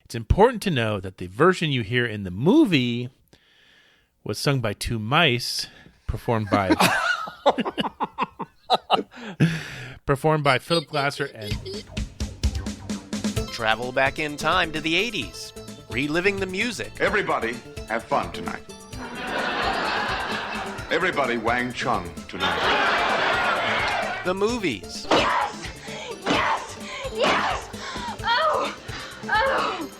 It's important to know that the version you hear in the movie was sung by two mice, performed by Philip Glasser and Travel back in time to the 80s, reliving the music. Everybody have fun tonight. Everybody Wang Chung tonight. The movies. Yes! Yes! Yes! Oh! Oh!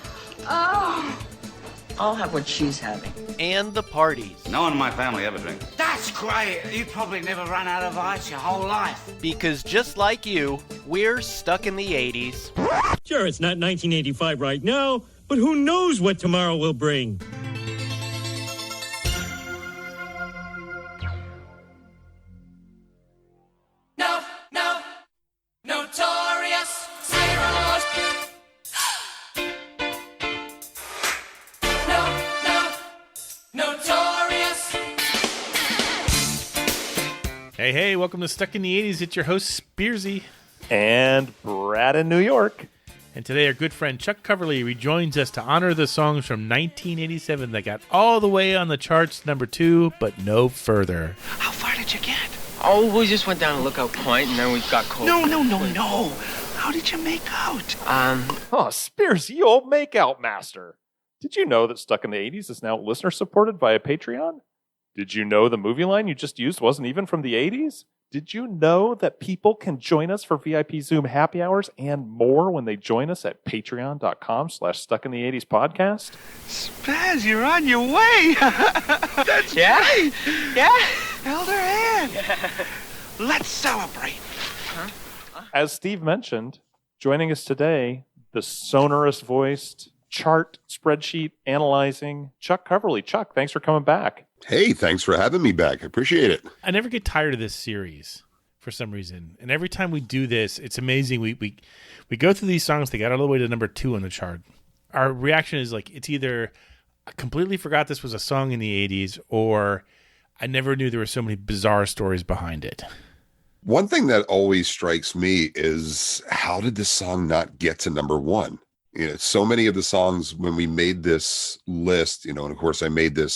Oh! I'll have what she's having. And the parties. No one in my family ever drinks. That's great. You probably never run out of ice your whole life. Because just like you, we're stuck in the 80s. Sure, it's not 1985 right now, but who knows what tomorrow will bring. Notorious zeros. Notorious. Hey, welcome to Stuck in the 80s. It's your host, Spearsy. And Brad in New York. And today our good friend Chuck Coverly rejoins us to honor the songs from 1987 that got all the way on the charts, number 2, but no further. How far did you get? Oh, we just went down to Lookout Point, and then we got cold. No. How did you make out? Oh, Spears, you old makeout master. Did you know that Stuck in the 80s is now listener-supported via Patreon? Did you know the movie line you just used wasn't even from the 80s? Did you know that people can join us for VIP Zoom happy hours and more when they join us at patreon.com/stuckintheeighties podcast? Spaz, you're on your way. That's right. Yeah? Held her hand. Let's celebrate. As Steve mentioned, joining us today, the sonorous-voiced, chart spreadsheet analyzing Chuck Coverly. Chuck, thanks for coming back. Hey, thanks for having me back. I appreciate it. I never get tired of this series for some reason. And every time we do this, it's amazing. We go through these songs, they got all the way to number 2 on the chart. Our reaction is like, it's either I completely forgot this was a song in the 80s, or I never knew there were so many bizarre stories behind it. One thing that always strikes me is, how did this song not get to number 1? You know, so many of the songs when we made this list, and of course I made a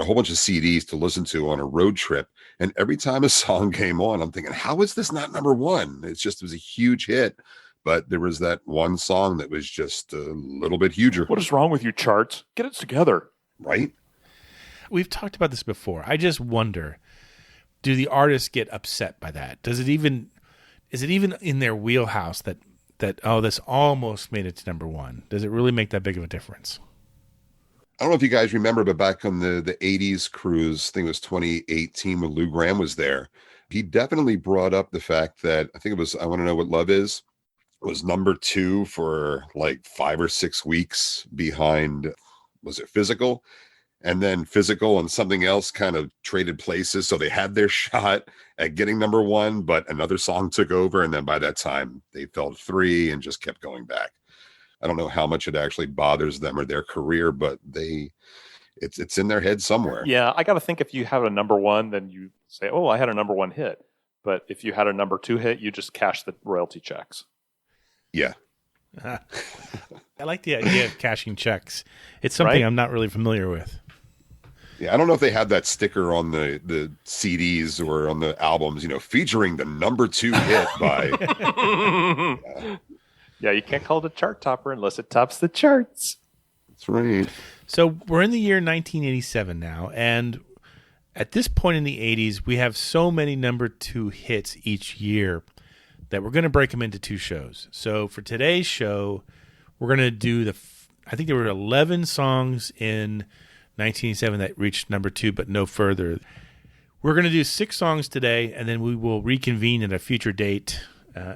whole bunch of CDs to listen to on a road trip. And every time a song came on, I'm thinking, how is this not number 1? It was a huge hit. But there was that one song that was just a little bit huger. What is wrong with you, charts? Get it together. Right? We've talked about this before. I just wonder, do the artists get upset by that? Is it even in their wheelhouse that this almost made it to number 1? Does it really make that big of a difference? I don't know if you guys remember, but back on the 80s cruise, I think it was 2018 when Lou Gramm was there, he definitely brought up the fact that, I think it was I Want to Know What Love Is, was number 2 for like 5 or 6 weeks behind, was it Physical? And then Physical and something else kind of traded places. So they had their shot at getting number 1, but another song took over. And then by that time they fell to 3 and just kept going back. I don't know how much it actually bothers them or their career, but it's in their head somewhere. Yeah, I got to think if you have a number 1, then you say, oh, I had a number 1 hit. But if you had a number 2 hit, you just cash the royalty checks. Yeah. I like the idea of cashing checks. It's something I'm not really familiar with. Yeah, I don't know if they have that sticker on the CDs or on the albums, featuring the number 2 hit by... Yeah, you can't call it a chart topper unless it tops the charts. That's right. So we're in the year 1987 now, and at this point in the 80s, we have so many number 2 hits each year that we're going to break them into 2 shows. So for today's show, we're going to do I think there were 11 songs in 1987 that reached number 2, but no further. We're going to do 6 songs today, and then we will reconvene at a future date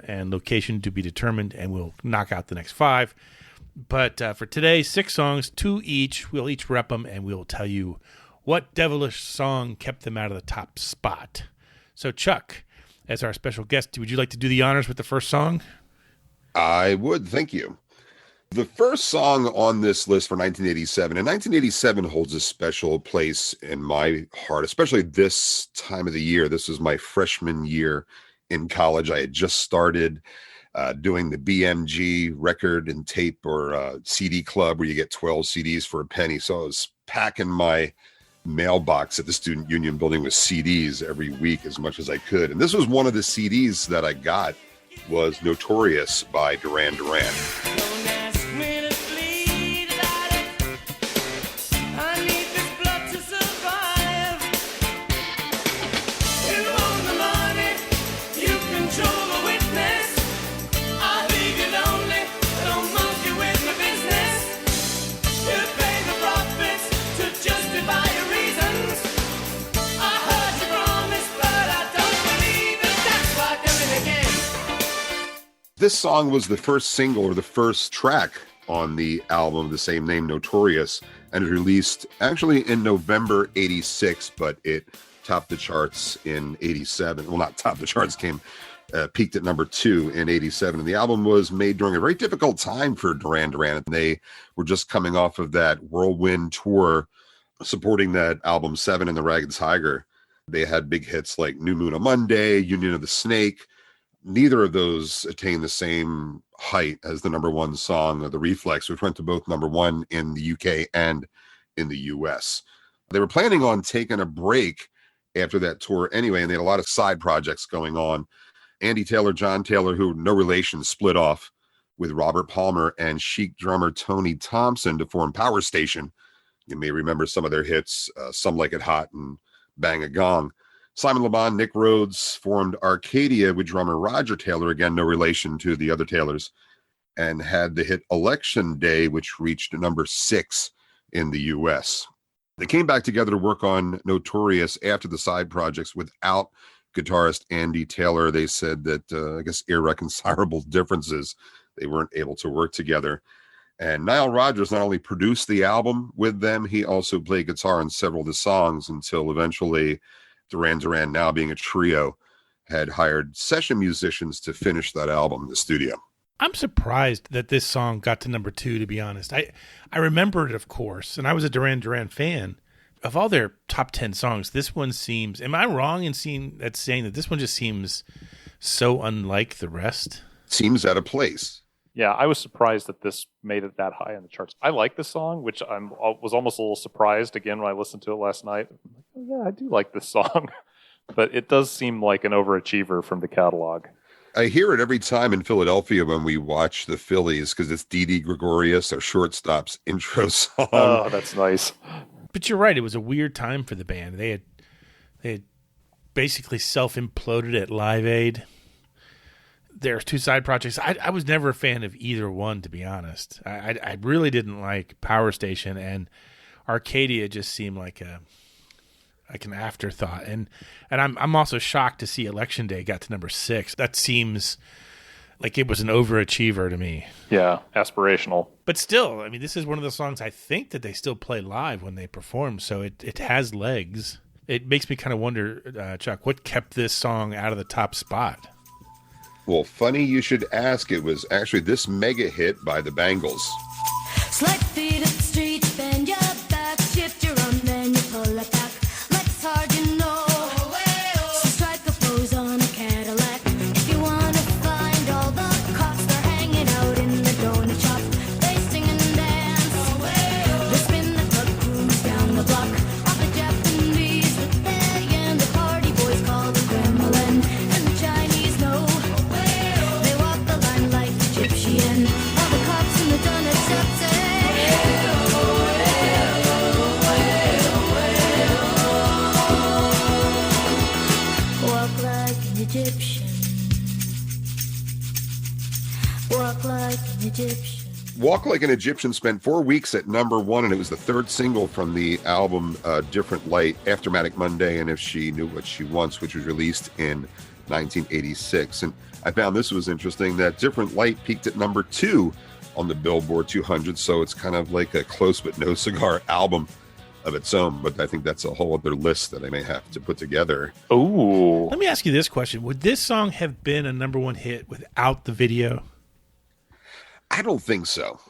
and location to be determined, and we'll knock out the next 5. But for today, 6 songs, 2 each. We'll each rep them, and we'll tell you what devilish song kept them out of the top spot. So, Chuck, as our special guest, would you like to do the honors with the first song? I would, thank you. The first song on this list for 1987, and 1987 holds a special place in my heart, especially this time of the year. This was my freshman year in college. I had just started. doing the BMG record and tape or CD club where you get 12 CDs for a penny. So I was packing my mailbox at the Student Union building with CDs every week as much as I could. And this was one of the CDs that I got, was Notorious by Duran Duran. This song was the first single or the first track on the album of the same name, Notorious, and it was released actually in November 86, but it topped the charts in 87. Well, not topped the charts, peaked at number 2 in 87. And the album was made during a very difficult time for Duran Duran. They were just coming off of that whirlwind tour supporting that album 7 and the Ragged Tiger. They had big hits like New Moon on Monday, Union of the Snake. Neither of those attained the same height as the number 1 song of The Reflex, which went to both number 1 in the UK and in the US. They were planning on taking a break after that tour anyway, and they had a lot of side projects going on. Andy Taylor, John Taylor, who no relation, split off with Robert Palmer and Chic drummer Tony Thompson to form Power Station. You may remember some of their hits, Some Like It Hot and Bang a Gong. Simon Le Bon, Nick Rhodes formed Arcadia with drummer Roger Taylor, again, no relation to the other Taylors, and had the hit Election Day, which reached number 6 in the U.S. They came back together to work on Notorious after the side projects without guitarist Andy Taylor. They said that, I guess, irreconcilable differences. They weren't able to work together. And Nile Rodgers not only produced the album with them, he also played guitar on several of the songs until eventually Duran Duran, now being a trio, had hired session musicians to finish that album in the studio. I'm surprised that this song got to number 2, to be honest. I remember it, of course, and I was a Duran Duran fan. Of all their top 10 songs, this one seems... Am I wrong in saying that this one just seems so unlike the rest? Seems out of place. Yeah, I was surprised that this made it that high on the charts. I like the song, which I was almost a little surprised again when I listened to it last night. I'm like, oh, yeah, I do like this song. But it does seem like an overachiever from the catalog. I hear it every time in Philadelphia when we watch the Phillies because it's Didi Gregorius, our shortstop's intro song. Oh, that's nice. But you're right. It was a weird time for the band. They had basically self-imploded at Live Aid. Their 2 side projects. I was never a fan of either one, to be honest. I really didn't like Power Station, and Arcadia just seemed like an afterthought. And I'm also shocked to see Election Day got to number 6. That seems like it was an overachiever to me. Yeah, aspirational. But still, I mean, this is one of the songs I think that they still play live when they perform, so it has legs. It makes me kind of wonder, Chuck, what kept this song out of the top spot? Well, funny you should ask. It was actually this mega hit by the Bangles. Slight feet up the street, bend your back, shift your arm, then you pull it back. Let's hard, you know. So strike a pose on a Cadillac. If you want to find all the cops, they're hanging out in the donut shop. They sing and dance. They spin the club cruise down the block. All the Japanese rebellion, the party boys call the Kremlin, and the Chinese know. They walk the line like Egyptian. All the cops in the donut shop say, walk like an Egyptian. Walk like an Egyptian. Walk Like an Egyptian spent 4 weeks at number 1, and it was the 3rd single from the album Different Light, Aftermatic Monday, and If She Knew What She Wants, which was released in 1986. And I found this was interesting, that Different Light peaked at number 2 on the Billboard 200, so it's kind of like a Close But No Cigar album of its own, but I think that's a whole other list that I may have to put together. Ooh. Let me ask you this question. Would this song have been a number 1 hit without the video? I don't think so.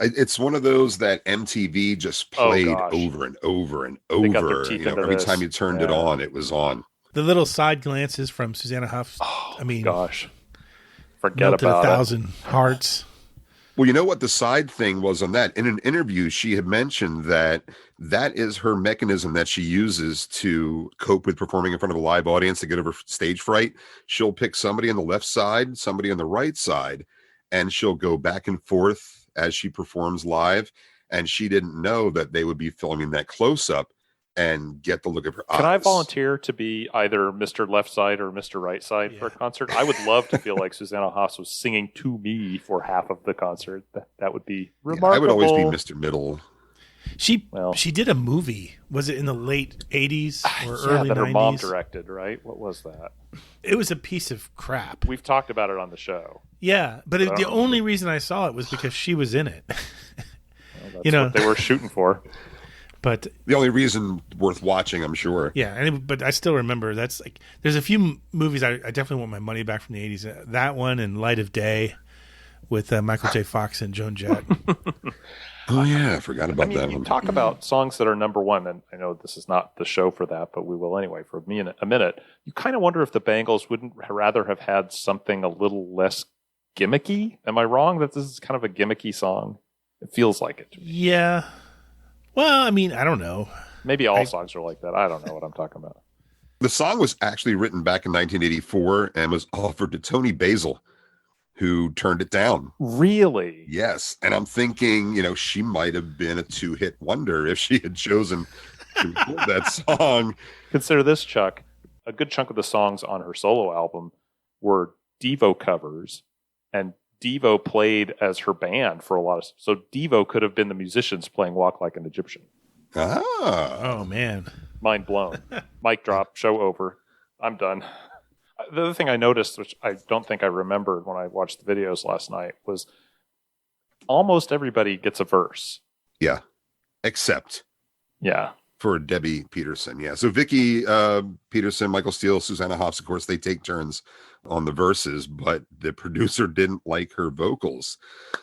It's one of those that MTV just played over and over and over. They got their teeth into every this. time you turned it on, it was on. The little side glances from Susanna Hoffs. Oh, I mean, gosh. Forget melted about 1,000 hearts. Well, you know what the side thing was on that? In an interview, she had mentioned that that is her mechanism that she uses to cope with performing in front of a live audience to get over stage fright. She'll pick somebody on the left side, somebody on the right side, and she'll go back and forth as she performs live. And she didn't know that they would be filming that close up and get the look of her eyes. Can I volunteer to be either Mr. Left Side or Mr. Right Side for a concert? I would love to feel like Susanna Hoffs was singing to me for half of the concert. That would be remarkable. I would always be Mr. Middle. She did a movie. Was it in the late 80s or early 90s? That her mom directed, right? What was that? It was a piece of crap. We've talked about it on the show. Yeah, but the only reason I saw it was because she was in it. Well, that's what they were shooting for. But the only reason worth watching, I'm sure. Yeah, but I still remember that's like there's a few movies I definitely want my money back from the 80s. That one and Light of Day with Michael J. Fox and Joan Jett. Oh yeah, I forgot about that you one. Talk about songs that are number one, and I know this is not the show for that, but we will anyway for a minute. You kind of wonder if the Bangles wouldn't rather have had something a little less gimmicky. Am I wrong that this is kind of a gimmicky song? It feels like it to me. Yeah. Well, I mean, I don't know. Maybe all songs are like that. I don't know what I'm talking about. The song was actually written back in 1984 and was offered to Tony Basil, who turned it down. Really? Yes. And I'm thinking, she might have been a two-hit wonder if she had chosen to record that song. Consider this, Chuck. A good chunk of the songs on her solo album were Devo covers, and Devo played as her band for a lot of stuff. So Devo could have been the musicians playing Walk Like an Egyptian. Oh, man. Mind blown. Mic drop. Show over. I'm done. The other thing I noticed, which I don't think I remembered when I watched the videos last night, was almost everybody gets a verse. Yeah. Except. Yeah. For Debbie Peterson. Yeah. So Vicky Peterson, Michael Steele, Susanna Hoffs, of course, they take turns on the verses, but the producer didn't like her vocals.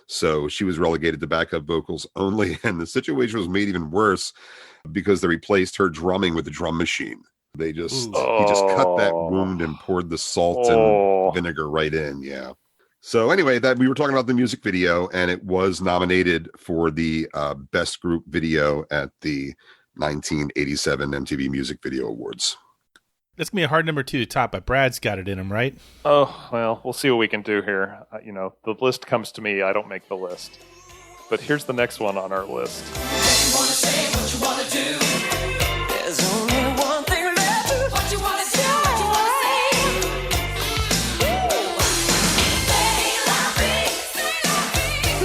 So she was relegated to backup vocals only. And the situation was made even worse because they replaced her drumming with a drum machine. He just cut that wound and poured the salt and vinegar right in. Yeah. So anyway, that we were talking about the music video, and it was nominated for the best group video at the 1987 MTV Music Video Awards. That's going to be a hard number 2 to top, but Brad's got it in him, right? Oh, well, we'll see what we can do here. The list comes to me. I don't make the list. But here's the next one on our list. You wanna say what you wanna do. There's only one thing left. What you wanna do, what you wanna say. Say la vie.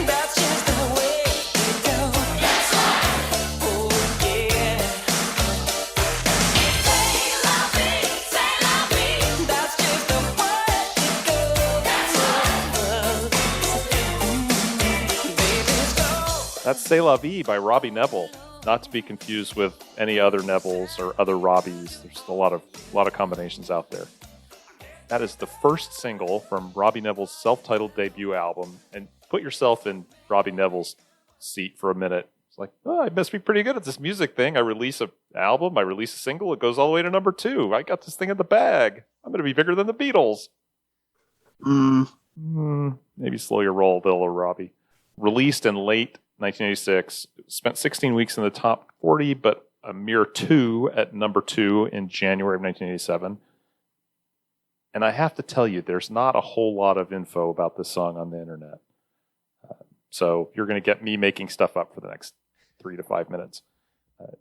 That's just the way it goes. That's right. Oh yeah. Say la vie. That's just the way it goes. That's right. Baby's go. That's C'est La Vie by Robbie Neville. Not to be confused with any other Nevilles or other Robbies. There's a lot of combinations out there. That is the first single from Robbie Neville's self-titled debut album. And put yourself in Robbie Neville's seat for a minute. It's like, I must be pretty good at this music thing. I release an album, I release a single, it goes all the way to number 2. I got this thing in the bag. I'm going to be bigger than the Beatles. Maybe slow your roll, little Robbie. Released in late 1986, spent 16 weeks in the top 40, but a mere 2 at number 2 in January of 1987. And I have to tell you, there's not a whole lot of info about this song on the internet. So you're going to get me making stuff up for the next 3 to 5 minutes.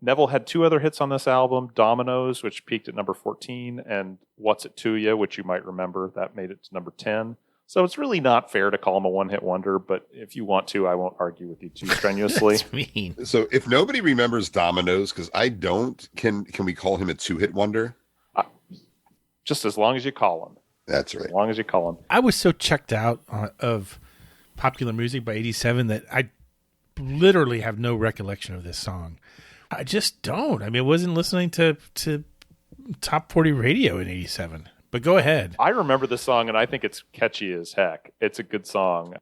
Neville had 2 other hits on this album, Dominoes, which peaked at number 14, and What's It To Ya, which you might remember, that made it to number 10. So it's really not fair to call him a one-hit wonder, but if you want to, I won't argue with you too strenuously. That's mean. So if nobody remembers Dominoes, because I don't, can we call him a two-hit wonder? Just as long as you call him. That's right. As long as you call him. I was so checked out of popular music by 87 that I literally have no recollection of this song. I just don't. I mean, I wasn't listening to top 40 radio in 87. But go ahead. I remember this song, and I think it's catchy as heck. It's a good song.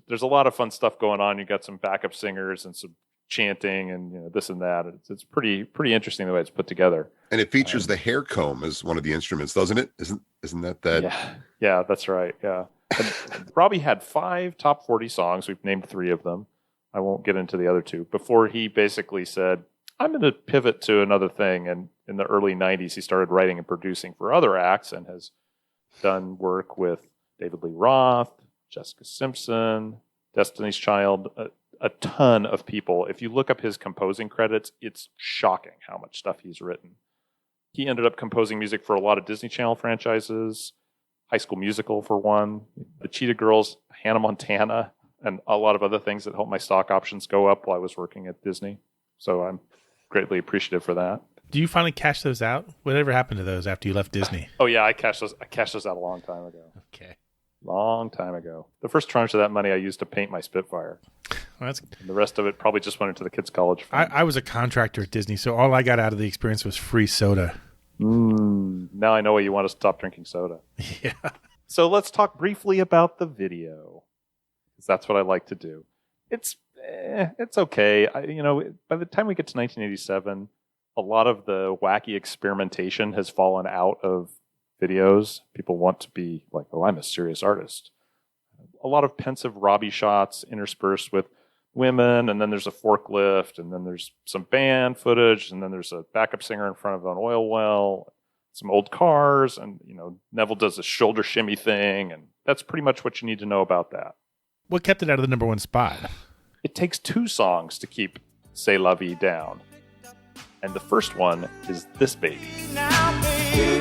There's a lot of fun stuff going on. You got some backup singers and some chanting, and this and that. It's pretty interesting the way it's put together. And it features the hair comb as one of the instruments, doesn't it? Isn't that? Yeah, that's right. Yeah. And Robbie had 5 top 40 songs. We've named 3 of them. I won't get into the other 2. Before he basically said, I'm going to pivot to another thing. And in the early 90s, he started writing and producing for other acts and has done work with David Lee Roth, Jessica Simpson, Destiny's Child, a ton of people. If you look up his composing credits, it's shocking how much stuff he's written. He ended up composing music for a lot of Disney Channel franchises, High School Musical for one, the Cheetah Girls, Hannah Montana, and a lot of other things that helped my stock options go up while I was working at Disney. So I'm greatly appreciative for that. Do you finally cash those out? Whatever happened to those after you left Disney? Oh yeah, I cashed those out a long time ago. Okay. Long time ago. The first tranche of that money I used to paint my Spitfire. Well, and the rest of it probably just went into the kids' college fund. I was a contractor at Disney, so all I got out of the experience was free soda. Now I know why you want to stop drinking soda. Yeah. So let's talk briefly about the video, because that's what I like to do. It's okay. By the time we get to 1987, a lot of the wacky experimentation has fallen out of videos. People want to be like, oh, I'm a serious artist. A lot of pensive Robbie shots interspersed with women, and then there's a forklift, and then there's some band footage, and then there's a backup singer in front of an oil well, some old cars, and Neville does a shoulder shimmy thing, and that's pretty much what you need to know about that. What kept it out of the #1 spot? It takes 2 songs to keep C'est La Vie down. And the first one is this baby. Now, baby, you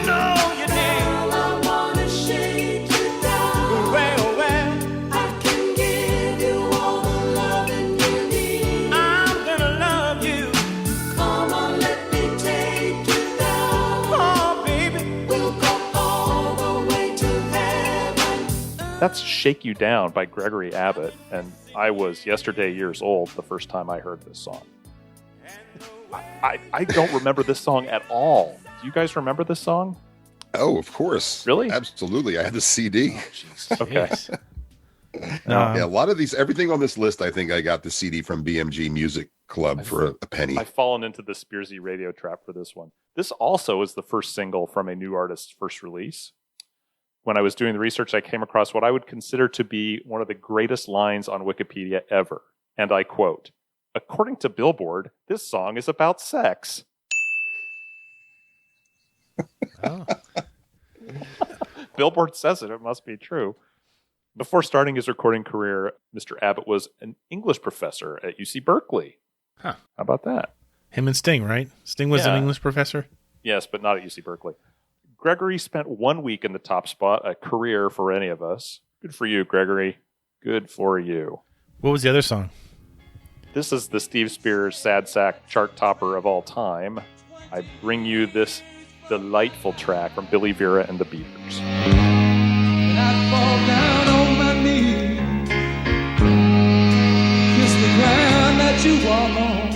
know your name. I wanna shake you down. Well, I can give you all the loving you need. I'm gonna love you. Come on, let me take you down. Oh, baby, we'll go all the way to heaven. That's Shake You Down by Gregory Abbott. And I was years old the first time I heard this song. I don't remember this song at all. Do you guys remember this song? Oh, of course. Really? Absolutely. I had the CD. Okay. Yeah, a lot of these, everything on this list, I think I got the CD from BMG Music Club for a penny. I've fallen into the Spearsy radio trap for this one. This also is the first single from a new artist's first release. When I was doing the research, I came across what I would consider to be one of the greatest lines on Wikipedia ever. And I quote, "According to Billboard, this song is about sex." Oh. Billboard says it. It must be true. Before starting his recording career, Mr. Abbott was an English professor at UC Berkeley. Huh. How about that? Him and Sting, right? Sting was an Yeah. English professor? Yes, but not at UC Berkeley. Gregory spent 1 week in the top spot, a career for any of us. Good for you, Gregory. Good for you. What was the other song? This is the Steve Spears Sad Sack chart topper of all time. I bring you this delightful track from Billy Vera and the Beaters. I fall down on my knees, kiss the ground that you walk on.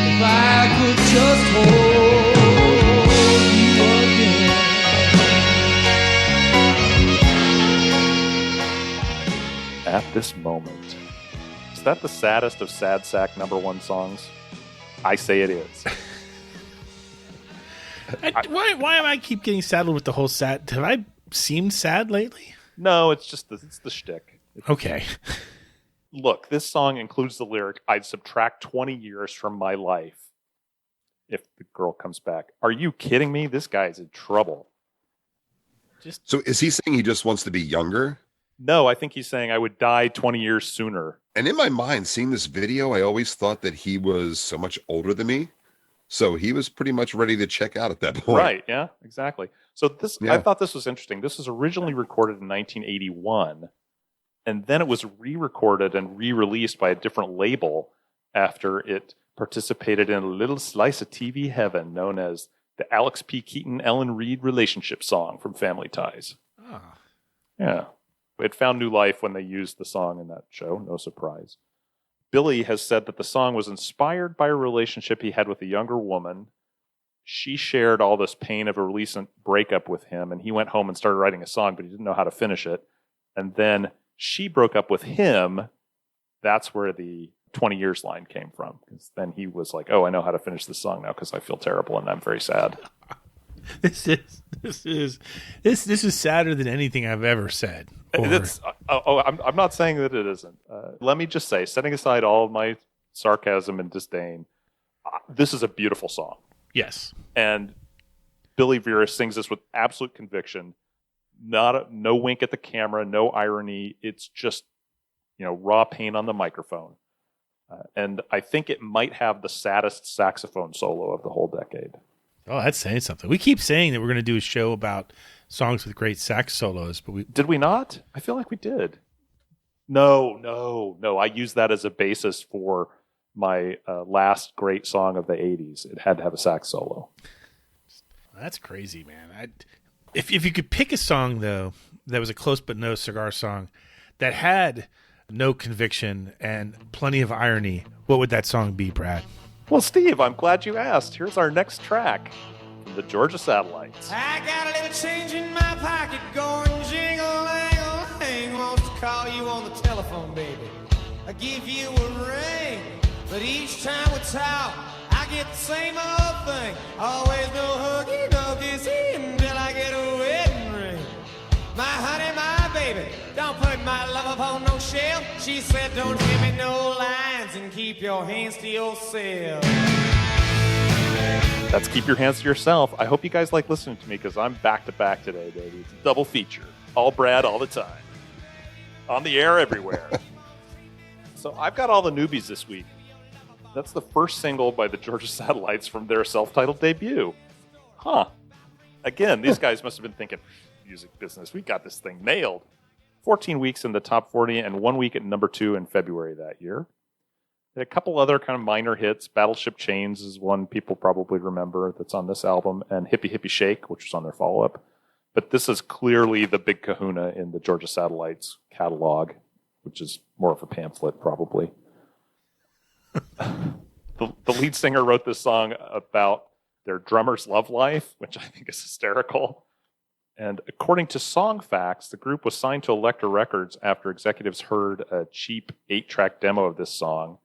If I could just hold you again. At this moment. Is that the saddest of Sad Sack #1 songs? I say it is. Why am I keep getting saddled with the whole sad? Have I seemed sad lately? No, it's just it's the shtick. Okay. Look, this song includes the lyric, "I'd subtract 20 years from my life if the girl comes back." Are you kidding me? This guy's in trouble. So is he saying he just wants to be younger? No, I think he's saying I would die 20 years sooner. And in my mind, seeing this video, I always thought that he was so much older than me. So he was pretty much ready to check out at that point. Right, yeah, exactly. So I thought this was interesting. This was originally recorded in 1981, and then it was re-recorded and re-released by a different label after it participated in a little slice of TV heaven known as the Alex P. Keaton-Ellen Reed relationship song from Family Ties. Ah. Yeah. It found new life when they used the song in that show, no surprise. Billy has said that the song was inspired by a relationship he had with a younger woman. She shared all this pain of a recent breakup with him, and he went home and started writing a song, but he didn't know how to finish it. And then she broke up with him. That's where the 20 years line came from. Because then he was like, oh, I know how to finish this song now because I feel terrible and I'm very sad. This is sadder than anything I've ever said. I'm not saying that it isn't. Let me just say, setting aside all of my sarcasm and disdain, this is a beautiful song. Yes. And Billy Vera sings this with absolute conviction. No wink at the camera, no irony. It's just, raw pain on the microphone. And I think it might have the saddest saxophone solo of the whole decade. Oh, that's saying something. We keep saying that we're going to do a show about songs with great sax solos, but did we not? I feel like we did. No. I used that as a basis for my last great song of the 80s. It had to have a sax solo. That's crazy, man. If you could pick a song, though, that was a close but no cigar song that had no conviction and plenty of irony, what would that song be, Brad? Well, Steve, I'm glad you asked. Here's our next track from the Georgia Satellites. I got a little change in my pocket going jingle-lang-a-lang. Wants to call you on the telephone, baby. I give you a ring, but each time we talk, I get the same old thing. Always no huggy, no kissy until I get a wedding ring. My honey, my baby, don't put my love upon no shelf. She said, don't give me no lines and keep your hands to yourself. That's Keep Your Hands to Yourself. I hope you guys like listening to me because I'm back-to-back today, baby. It's a double feature. All Brad, all the time. On the air everywhere. So I've got all the newbies this week. That's the first single by the Georgia Satellites from their self-titled debut. Huh. Again, these guys must have been thinking, music business, we got this thing nailed. 14 weeks in the top 40 and 1 week at number 2 in February that year. And a couple other kind of minor hits. Battleship Chains is one people probably remember that's on this album, and Hippie Hippie Shake, which was on their follow-up. But this is clearly the big kahuna in the Georgia Satellites catalog, which is more of a pamphlet probably. The lead singer wrote this song about their drummer's love life, which I think is hysterical. And according to Song Facts, the group was signed to Elektra Records after executives heard a cheap 8-track demo of this song.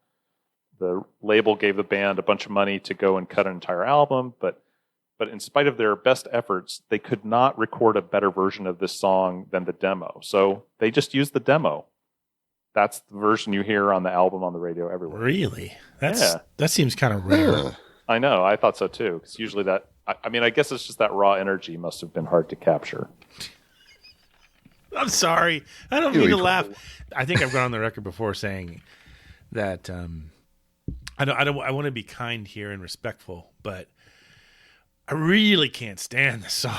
The label gave the band a bunch of money to go and cut an entire album, but in spite of their best efforts, they could not record a better version of this song than the demo. So they just used the demo. That's the version you hear on the album on the radio everywhere. Really? That seems kind of rare. I know. I thought so too. Because usually that, I guess it's just that raw energy must have been hard to capture. I'm sorry. I don't mean to laugh. I think I've gone on the record before saying that I want to be kind here and respectful, but I really can't stand this song.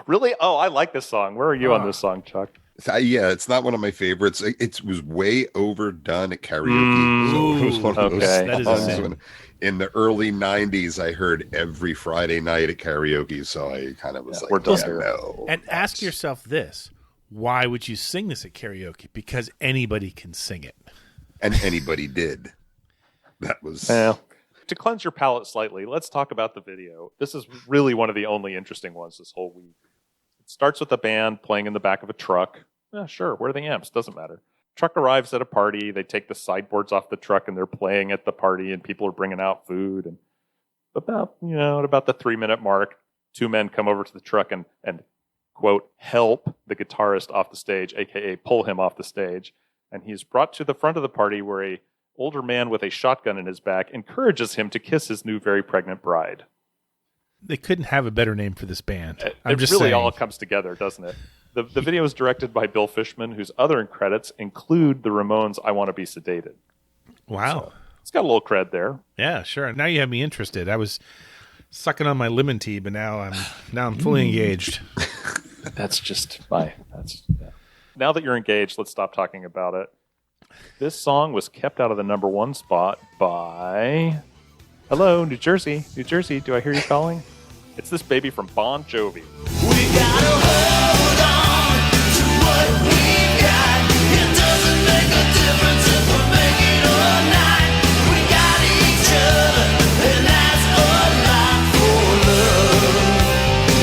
Really? Oh, I like this song. Where are you on this song, Chuck? Yeah, it's not one of my favorites. It was way overdone at karaoke. So it was one of those songs when, in the early 90s, I heard every Friday night at karaoke. So I kind of was like, no. And ask yourself this. Why would you sing this at karaoke? Because anybody can sing it. And anybody did. That was... To cleanse your palate slightly, let's talk about the video. This is really one of the only interesting ones this whole week. It starts with the band playing in the back of a truck. Sure, where are the amps? Doesn't matter. Truck arrives at a party. They take the sideboards off the truck and they're playing at the party and people are bringing out food. And at about the 3-minute mark, 2 men come over to the truck and quote, help the guitarist off the stage, aka pull him off the stage. And he's brought to the front of the party where a older man with a shotgun in his back encourages him to kiss his new very pregnant bride. They couldn't have a better name for this band. It really all comes together, doesn't it? The video is directed by Bill Fishman, whose other credits include the Ramones' I Want to Be Sedated. Wow. So it's got a little cred there. Yeah, sure. Now you have me interested. I was sucking on my lemon tea, but now I'm fully engaged. Now that you're engaged, let's stop talking about it. This song was kept out of the number 1 spot by... Hello, New Jersey. New Jersey, do I hear you calling? It's this baby from Bon Jovi. We gotta hold on to what we got. It doesn't make a difference if we're making or not. We got each other, and that's a lot for love.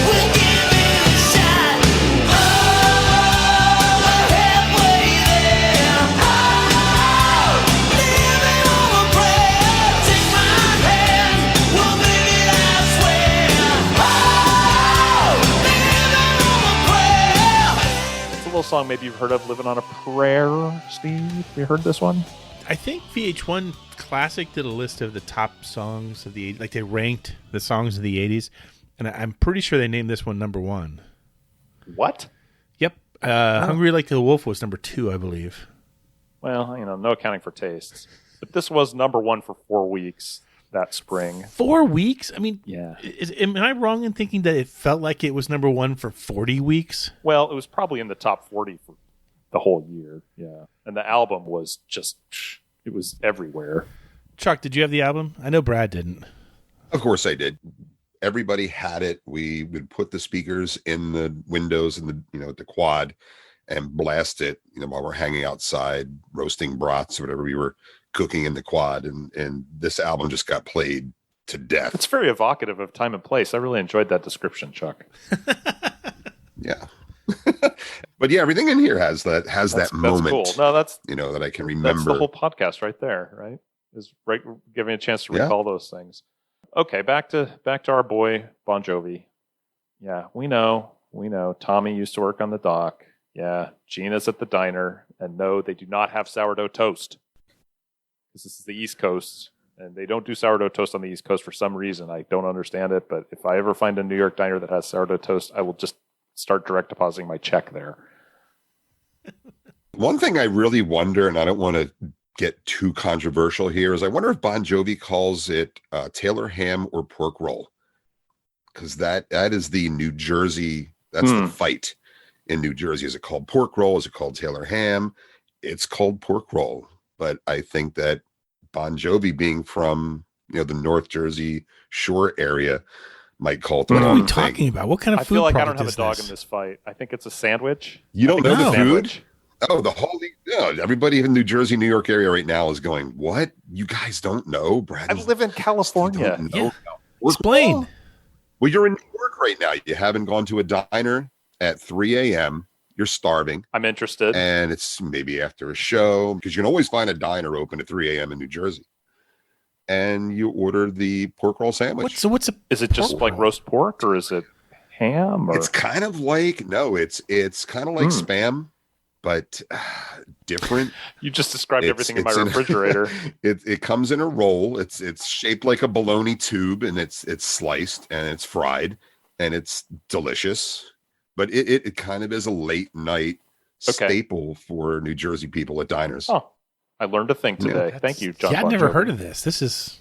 We'll give it a shot. Oh, we're halfway there. Oh, living on a prayer. Take my hand, we'll make it, I swear. Oh, song maybe you've heard of, Living on a Prayer. Steve, you heard this one? I think VH1 Classic did a list of the top songs of the 80s. Like they ranked the songs of the 80s. And I'm pretty sure they named this one number 1. What? Yep. Hungry Like the Wolf was number 2, I believe. Well, no accounting for tastes. But this was number 1 for 4 weeks that spring. 4 weeks? I mean, yeah. Am I wrong in thinking that it felt like it was number 1 for 40 weeks? Well, it was probably in the top 40 for the whole year. Yeah. And the album was just, it was everywhere. Chuck, did you have the album? I know Brad didn't. Of course I did. Everybody had it. We would put the speakers in the windows and the quad and blast it, while we're hanging outside roasting brats or whatever we were cooking in the quad. And this album just got played to death. It's very evocative of time and place. I really enjoyed that description, Chuck. Yeah. But yeah, everything in here has that moment. That's cool. No, that's that I can remember. That's the whole podcast right there, right? Is right giving a chance to recall those things. Okay, back to our boy Bon Jovi. Yeah, we know. Tommy used to work on the dock. Yeah, Gina's at the diner, and no, they do not have sourdough toast because this is the East Coast, and they don't do sourdough toast on the East Coast for some reason. I don't understand it, but if I ever find a New York diner that has sourdough toast, I will just start direct depositing my check there. One thing I really wonder, and I don't want to get too controversial here, is I wonder if Bon Jovi calls it Taylor ham or pork roll, because that is the New Jersey, that's the fight in New Jersey. Is it called pork roll? Is it called Taylor ham? It's called pork roll. But I think that Bon Jovi, being from the North Jersey Shore area, might call it the What are wrong we talking about? What kind of I food feel like I product don't have a is dog this? in this fight. I think it's a sandwich. You don't know the food? Sandwich. Oh, everybody in New Jersey, New York area right now is going, what? You guys don't know? Brad, I live in California. Yeah. Explain. Well, you're in New York right now. You haven't gone to a diner at 3 a.m. You're starving. I'm interested. And it's maybe after a show, because you can always find a diner open at 3 a.m. in New Jersey. And you order the pork roll sandwich. Is it just like roast pork, or is it ham? Or? It's kind of like, it's kind of like Spam, but different. You just described everything in my refrigerator. It comes in a roll. It's shaped like a bologna tube, and it's sliced and it's fried, and it's delicious. But it kind of is a late night staple for New Jersey people at diners. Oh, I learned a thing today. Thank you, John. Yeah, I've never heard of this. This is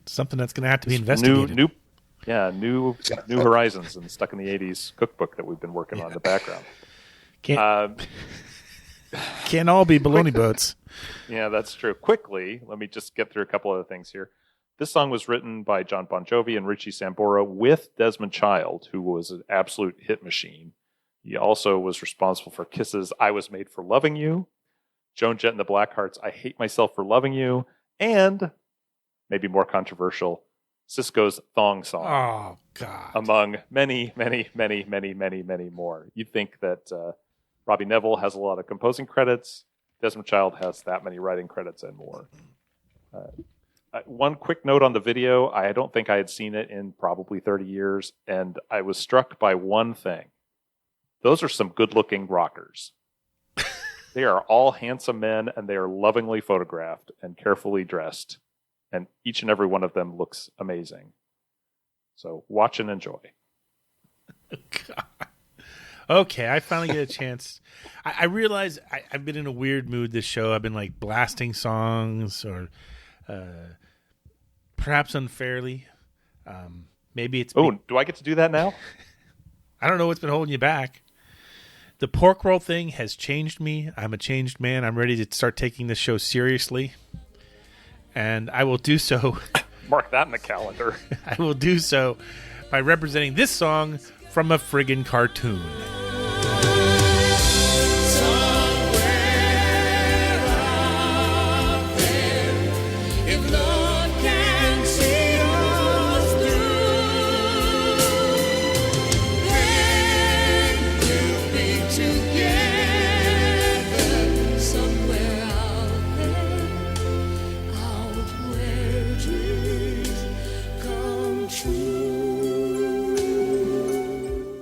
something that's going to have to be investigated. New horizons and Stuck in the 80s cookbook that we've been working on in the background. Can't all be baloney boats. Yeah, that's true. Quickly, let me just get through a couple other things here. This song was written by John Bon Jovi and Richie Sambora with Desmond Child, who was an absolute hit machine. He also was responsible for Kiss's I Was Made for Loving You, Joan Jett and the Blackhearts' I Hate Myself for Loving You, and, maybe more controversial, Cisco's Thong Song. Oh, God. Among many, many, many, many, many, many more. You'd think that Robbie Neville has a lot of composing credits. Desmond Child has that many writing credits and more. One quick note on the video. I don't think I had seen it in probably 30 years, and I was struck by one thing. Those are some good-looking rockers. They are all handsome men, and they are lovingly photographed and carefully dressed, and each and every one of them looks amazing. So watch and enjoy. God. Okay, I finally get a chance. I realize I've been in a weird mood this show. I've been like blasting songs or perhaps unfairly. Maybe it's... do I get to do that now? I don't know what's been holding you back. The pork roll thing has changed me. I'm a changed man. I'm ready to start taking this show seriously. And I will do so... Mark that in the calendar. I will do so by representing this song from a friggin' cartoon.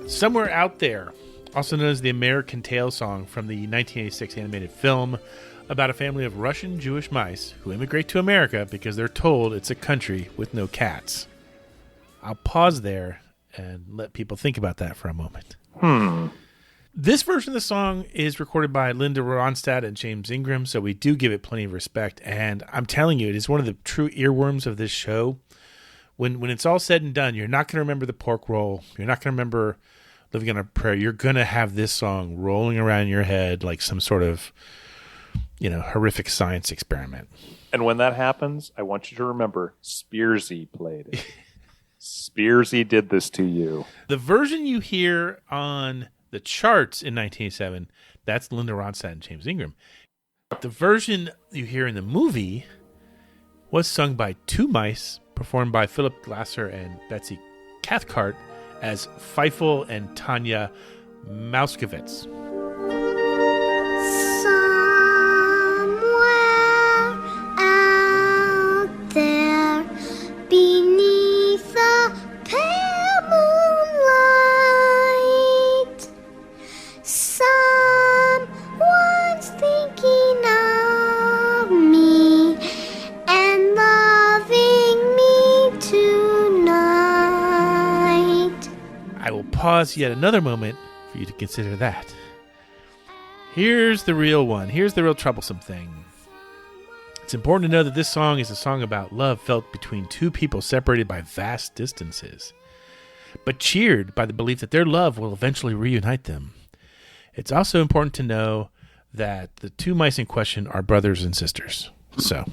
Somewhere out there, also known as the American Tail song from the 1986 animated film about a family of Russian Jewish mice who immigrate to America because they're told it's a country with no cats. I'll pause there and let people think about that for a moment. This version of the song is recorded by Linda Ronstadt and James Ingram, so we do give it plenty of respect. And I'm telling you, it is one of the true earworms of this show. When it's all said and done, you're not going to remember the pork roll. You're not going to remember Living on a Prayer. You're going to have this song rolling around in your head like some sort of, horrific science experiment. And when that happens, I want you to remember Spearsy played it. Spearsy did this to you. The version you hear on the charts in 1987, that's Linda Ronstadt and James Ingram. The version you hear in the movie was sung by two mice, performed by Philip Glasser and Betsy Cathcart as Feifel and Tanya Mauskowitz. Somewhere out there beneath the pale moonlight, someone's thinking of me and loving me tonight. I will pause yet another moment for you to consider that. Here's the real one. Here's the real troublesome thing. It's important to know that this song is a song about love felt between two people separated by vast distances, but cheered by the belief that their love will eventually reunite them. It's also important to know that the two mice in question are brothers and sisters. So,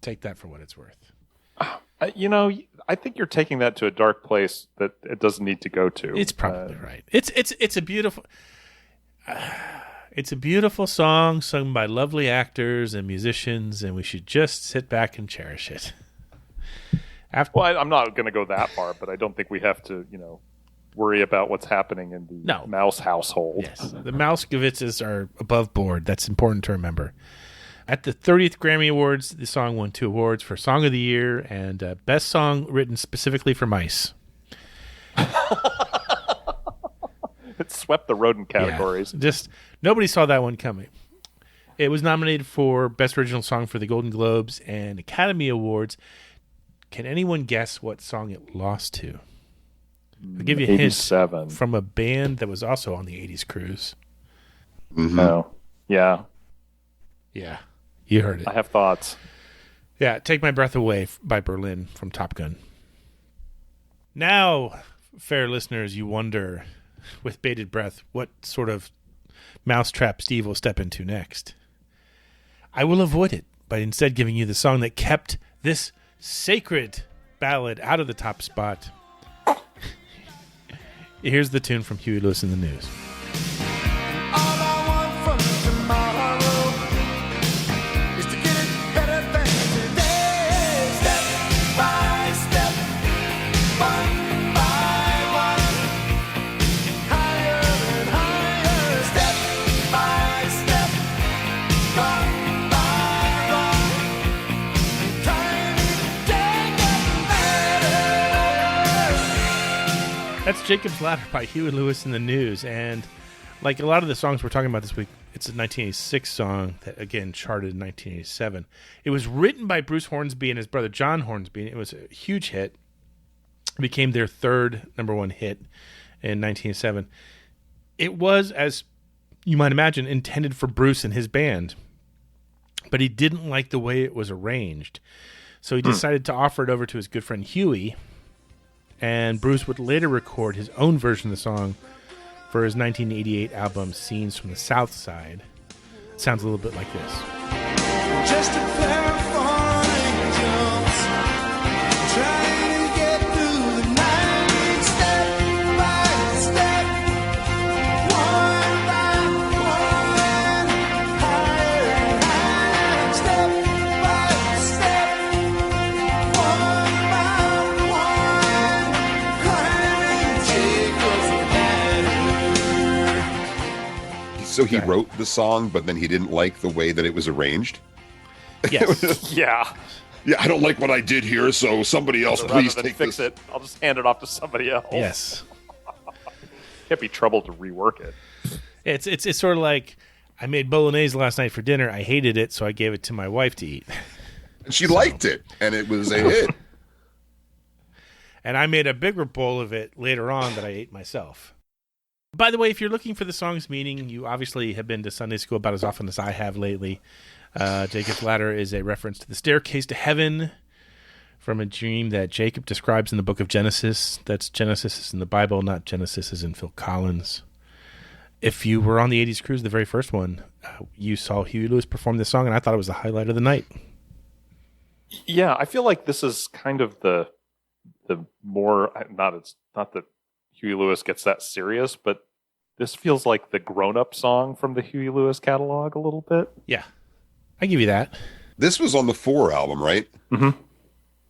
take that for what it's worth. I think you're taking that to a dark place that it doesn't need to go to. It's probably right. It's a beautiful... It's a beautiful song sung by lovely actors and musicians, and we should just sit back and cherish it. I'm not going to go that far, but I don't think we have to, worry about what's happening in the Mouse household. Yes, the Mauskowitzes are above board. That's important to remember. At the 30th Grammy Awards, the song won 2 awards for Song of the Year and Best Song Written Specifically for Mice. It swept the rodent categories. Yeah, just nobody saw that one coming. It was nominated for Best Original Song for the Golden Globes and Academy Awards. Can anyone guess what song it lost to? I'll give you a 87. hint from a band that was also on the 80s cruise. Mm-hmm. Oh, yeah. Yeah, you heard it. I have thoughts. Yeah, Take My Breath Away by Berlin from Top Gun. Now, fair listeners, you wonder, with bated breath, what sort of mousetrap Steve will step into next. I will avoid it by instead giving you the song that kept this sacred ballad out of the top spot. Here's the tune from Huey Lewis in the News. That's Jacob's Ladder by Huey Lewis in the News. And like a lot of the songs we're talking about this week, it's a 1986 song that, again, charted in 1987. It was written by Bruce Hornsby and his brother John Hornsby. It was a huge hit. It became their third number one hit in 1987. It was, as you might imagine, intended for Bruce and his band. But he didn't like the way it was arranged. So he decided to offer it over to his good friend Huey. And Bruce would later record his own version of the song for his 1988 album, Scenes from the South Side. It sounds a little bit like this. Just a pair of falling jumps, trying to get through the night, step by step, one by one, higher and higher, step by step, one by one, climbing Jacob's ladder. So he wrote the song, but then he didn't like the way that it was arranged? Yes. Yeah. Yeah, I don't like what I did here, so somebody else Rather please than take fix this. it, I'll just hand it off to somebody else. Yes. Can't be trouble to rework it. It's sort of like, I made bolognese last night for dinner. I hated it, so I gave it to my wife to eat. And she liked it, and it was a hit. And I made a bigger bowl of it later on that I ate myself. By the way, if you're looking for the song's meaning, you obviously have been to Sunday school about as often as I have lately. Jacob's Ladder is a reference to the staircase to heaven from a dream that Jacob describes in the book of Genesis. That's Genesis is in the Bible, not Genesis is in Phil Collins. If you were on the 80s cruise, the very first one, you saw Huey Lewis perform this song, and I thought it was the highlight of the night. Yeah, I feel like this is kind of the more, not that Huey Lewis gets that serious, but this feels like the grown-up song from the Huey Lewis catalog a little bit. Yeah, I give you that. This was on the 4 album, right? Mm-hmm.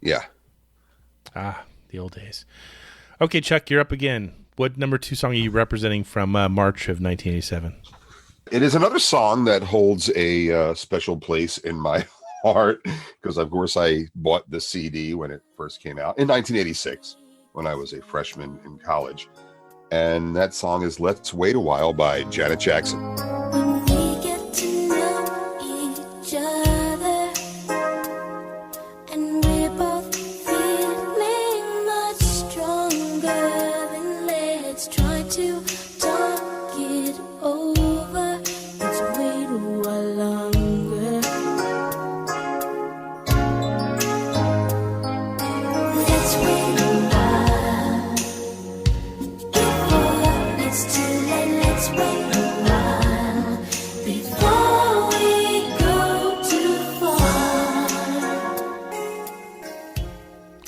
Yeah. Ah, the old days. Okay, Chuck, you're up again. What number 2 song are you representing from March of 1987? It is another song that holds a special place in my heart because, of course, I bought the CD when it first came out in 1986 when I was a freshman in college. And that song is Let's Wait a While by Janet Jackson. When we get to know each other and we're both feeling much stronger, then let's try to talk it over. Let's wait a while longer. Let's wait a while before it's too late. Let's wait a while before we go too far.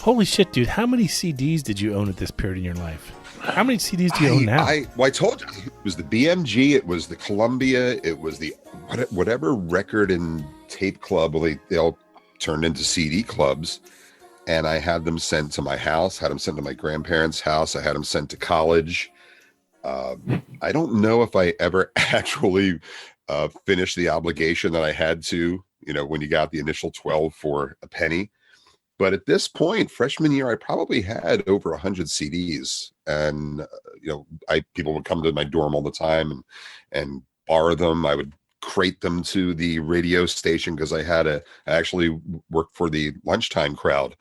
Holy shit, dude. How many CDs did you own at this period in your life? How many CDs do you own now? I told you, it was the BMG, it was the Columbia, it was the whatever record and tape club. Well, they all turned into CD clubs. And I had them sent to my house, had them sent to my grandparents' house. I had them sent to college. I don't know if I ever actually finished the obligation that I had to, when you got the initial 12 for a penny. But at this point, freshman year, I probably had over 100 CDs. And, people would come to my dorm all the time and borrow them. I would crate them to the radio station because I actually worked for the lunchtime crowd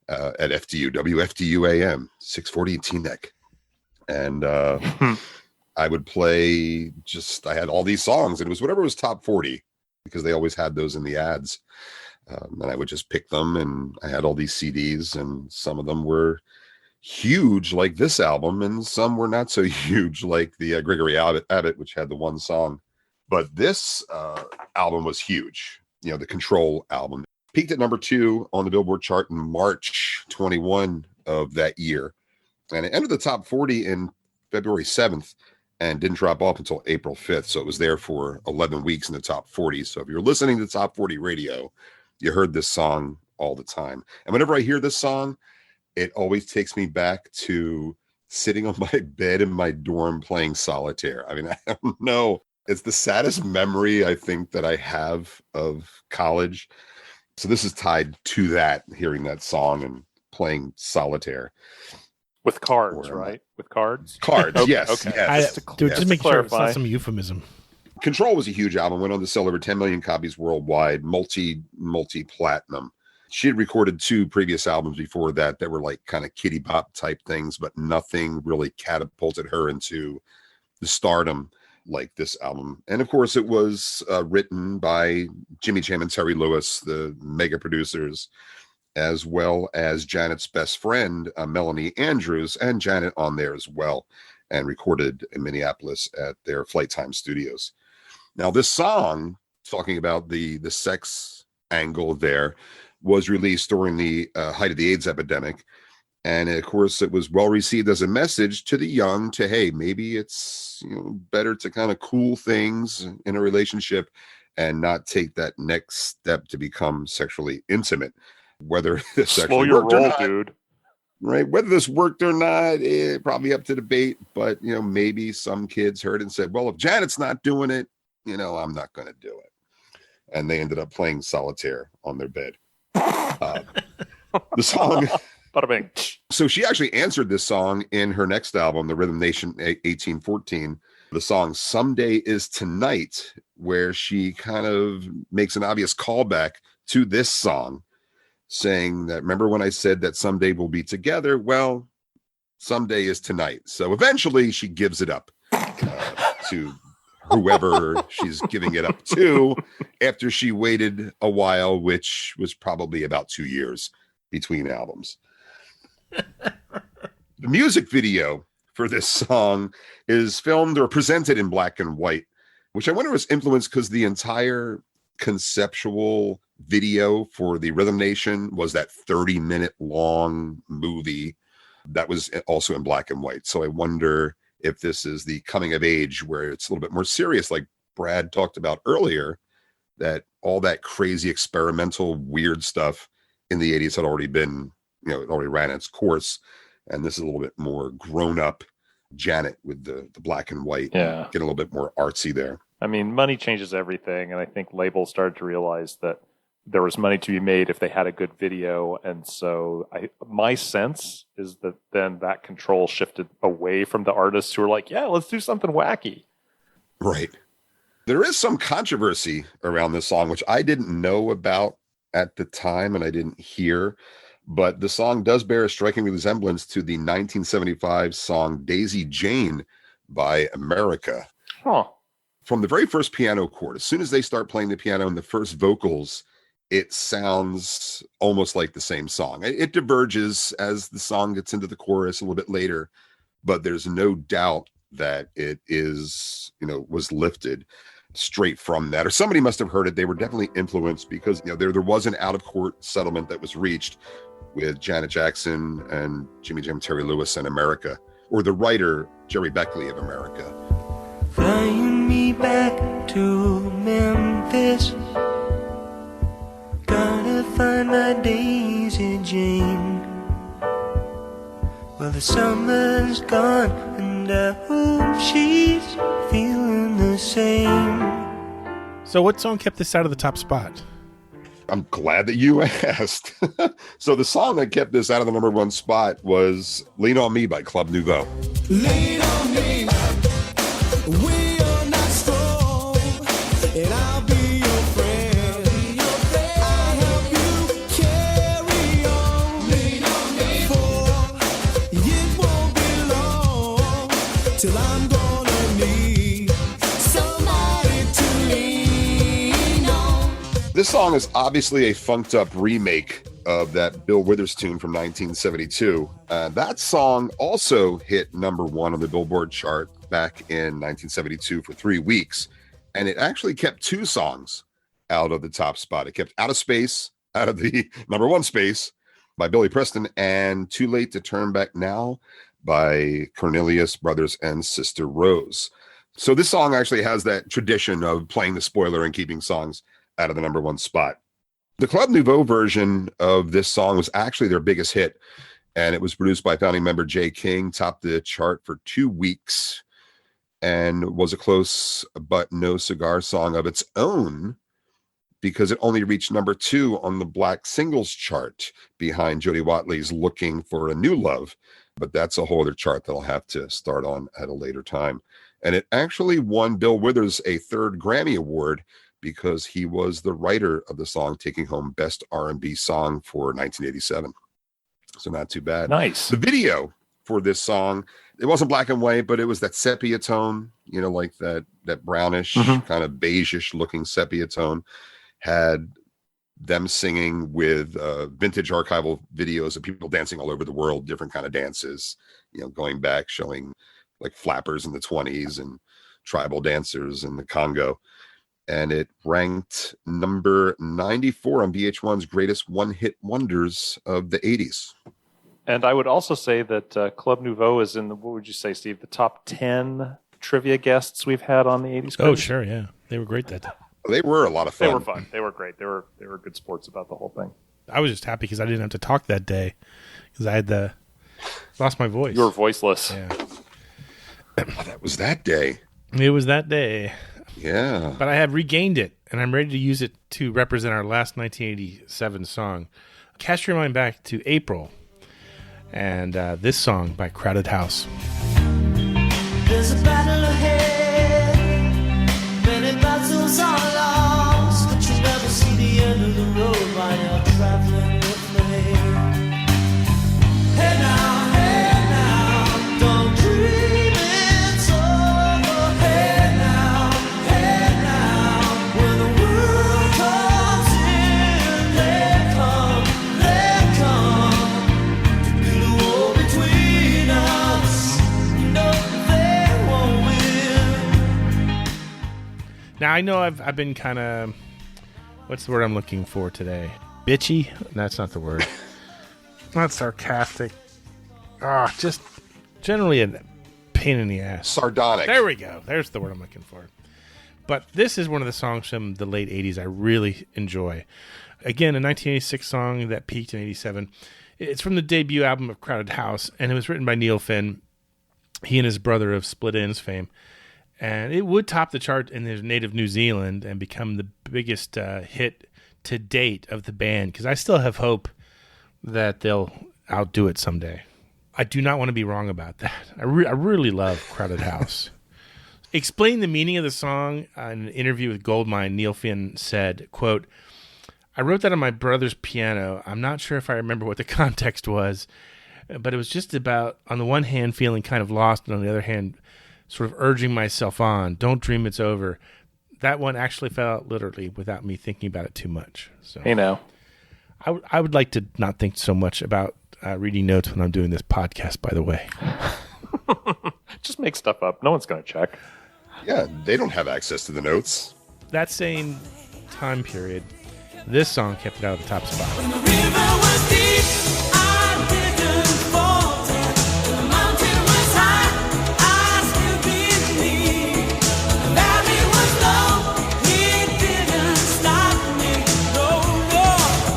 at FDU, WFDU AM, 640 Teaneck. And I would play I had all these songs, and it was whatever was top 40 because they always had those in the ads. And I would just pick them, and I had all these CDs, and some of them were huge like this album, and some were not so huge like the Gregory Abbott, which had the one song. But this album was huge, the Control album. Peaked at number 2 on the Billboard chart in March 21 of that year. And it entered the top 40 in February 7th and didn't drop off until April 5th. So it was there for 11 weeks in the top 40. So if you're listening to top 40 radio, you heard this song all the time. And whenever I hear this song, it always takes me back to sitting on my bed in my dorm playing solitaire. I mean, I don't know. It's the saddest memory I think that I have of college. So this is tied to that, hearing that song and playing solitaire. With cards, right? With cards? Cards, Okay, yes. okay. Yes. Just make sure it's clarify. not some euphemism. Control was a huge album, went on to sell over 10 million copies worldwide, multi-platinum. She had recorded 2 previous albums before that were like kind of kiddie pop type things, but nothing really catapulted her into the stardom like this album. And of course, it was written by Jimmy Jam and Terry Lewis, the mega producers, as well as Janet's best friend, Melanie Andrews, and Janet on there as well, and recorded in Minneapolis at their Flight Time Studios. Now, this song, talking about the sex angle there, was released during the height of the AIDS epidemic. And of course, it was well received as a message to the young to, hey, maybe it's better to kind of cool things in a relationship and not take that next step to become sexually intimate. Whether this Slow actually your worked or roll, not, dude. right? Whether this worked or not, probably up to debate. But maybe some kids heard it and said, "Well, if Janet's not doing it, I'm not going to do it." And they ended up playing solitaire on their bed. The song, Bada bing. So she actually answered this song in her next album, The Rhythm Nation 1814. The song Someday Is Tonight, where she kind of makes an obvious callback to this song, saying that, remember when I said that someday we'll be together? Well, someday is tonight. So eventually she gives it up to whoever she's giving it up to after she waited a while, which was probably about 2 years between albums. The music video for this song is filmed or presented in black and white, which I wonder was influenced because the entire conceptual video for the Rhythm Nation was that 30-minute long movie that was also in black and white. So I wonder if this is the coming of age where it's a little bit more serious, like Brad talked about earlier, that all that crazy experimental weird stuff in the 80s had already been, it already ran its course. And this is a little bit more grown up Janet with the black and white. Yeah. Get a little bit more artsy there. I mean, money changes everything. And I think labels started to realize that there was money to be made if they had a good video. And so my sense is that then that control shifted away from the artists who were like, yeah, let's do something wacky. Right. There is some controversy around this song, which I didn't know about at the time and I didn't hear. But the song does bear a striking resemblance to the 1975 song Daisy Jane by America. Huh. From the very first piano chord, as soon as they start playing the piano and the first vocals, it sounds almost like the same song. It diverges as the song gets into the chorus a little bit later, but there's no doubt that it is, was lifted straight from that. Or somebody must have heard it. They were definitely influenced because, there was an out-of-court settlement that was reached with Janet Jackson and Jimmy Jam Terry Lewis and America, or the writer Jerry Beckley of America. Flying me back to Memphis. Gotta find my Daisy Jane. Well, the summer's gone and I hope she's feeling the same. So what song kept this out of the top spot? I'm glad that you asked. So the song that kept this out of the number one spot was Lean on Me by Club Nouveau. Lean on me, we are not strong, and I'll be your friend. I'll help you carry on. Lean on me, for it won't be long till I'm gonna need somebody to lean on. This song is obviously a funked up remake of that Bill Withers tune from 1972. That song also hit number one on the Billboard chart back in 1972 for 3 weeks. And it actually kept two songs out of the top spot. It kept Out of Space, out of the number one space by Billy Preston, and Too Late to Turn Back Now by Cornelius Brothers and Sister Rose. So this song actually has that tradition of playing the spoiler and keeping songs out of the number one spot. The Club Nouveau version of this song was actually their biggest hit, and it was produced by founding member Jay King, topped the chart for 2 weeks, and was a close But No Cigar song of its own because it only reached number 2 on the Black Singles chart behind Jody Watley's Looking for a New Love. But that's a whole other chart that I'll have to start on at a later time. And it actually won Bill Withers a 3rd Grammy Award because he was the writer of the song, taking home Best R&B Song for 1987. So not too bad. Nice. The video for this song, it wasn't black and white, but it was that sepia tone, like that brownish, kind of beige-ish looking sepia tone. Had them singing with vintage archival videos of people dancing all over the world, different kind of dances, going back, showing like flappers in the 20s and tribal dancers in the Congo. And it ranked number 94 on VH1's Greatest One-Hit Wonders of the 80s. And I would also say that Club Nouveau is in the, what would you say, Steve, the top 10 trivia guests we've had on the 80s. Oh, sure, yeah. They were great that time. They were a lot of fun. They were fun. They were great. They were good sports about the whole thing. I was just happy because I didn't have to talk that day because I had lost my voice. You were voiceless. Yeah. That was that day. It was that day. Yeah. But I have regained it, and I'm ready to use it to represent our last 1987 song. Cast your mind back to April. and this song by Crowded House. There's a battle ahead. Many battles are lost, but you never see the end of the road while you're traveling with me. Hey now, don't dream it's over. Hey now, when the world comes in, they come to build a wall between us. No, they won't win. Now, I know I've been kind of, what's the word I'm looking for today? Bitchy? That's not the word. Not sarcastic. Just generally a pain in the ass. Sardonic. There we go. There's the word I'm looking for. But this is one of the songs from the late 80s I really enjoy. Again, a 1986 song that peaked in 87. It's from the debut album of Crowded House, and it was written by Neil Finn. He and his brother of Split Enz fame. And it would top the chart in his native New Zealand and become the biggest hit to date of the band, because I still have hope that they'll outdo it someday. I do not want to be wrong about that. I really love Crowded House. Explaining the meaning of the song in an interview with Goldmine, Neil Finn said, quote, "I wrote that on my brother's piano. I'm not sure if I remember what the context was, but it was just about, on the one hand, feeling kind of lost, and on the other hand, sort of urging myself on. Don't dream it's over. That one actually fell out literally without me thinking about it too much." So, Hey now. I would like to not think so much about reading notes when I'm doing this podcast, by the way. Just make stuff up. No one's going to check. Yeah, they don't have access to the notes. That same time period, this song kept it out of the top spot. When the river was deep, I didn't falter. When the mountain was high, I still believed. The valley was low, it didn't stop me. No, no.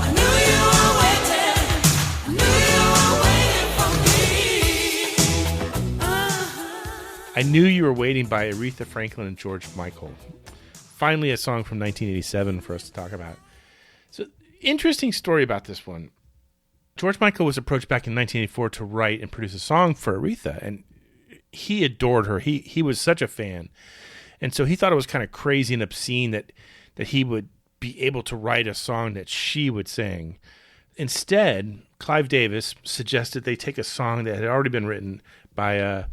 I knew you were waiting. I knew you were waiting for me. I Knew You Were Waiting by Aretha Franklin and George Michael. Finally, a song from 1987 for us to talk about. So, interesting story about this one. George Michael was approached back in 1984 to write and produce a song for Aretha, and he adored her. He was such a fan. And so he thought it was kind of crazy and obscene that he would be able to write a song that she would sing. Instead, Clive Davis suggested they take a song that had already been written by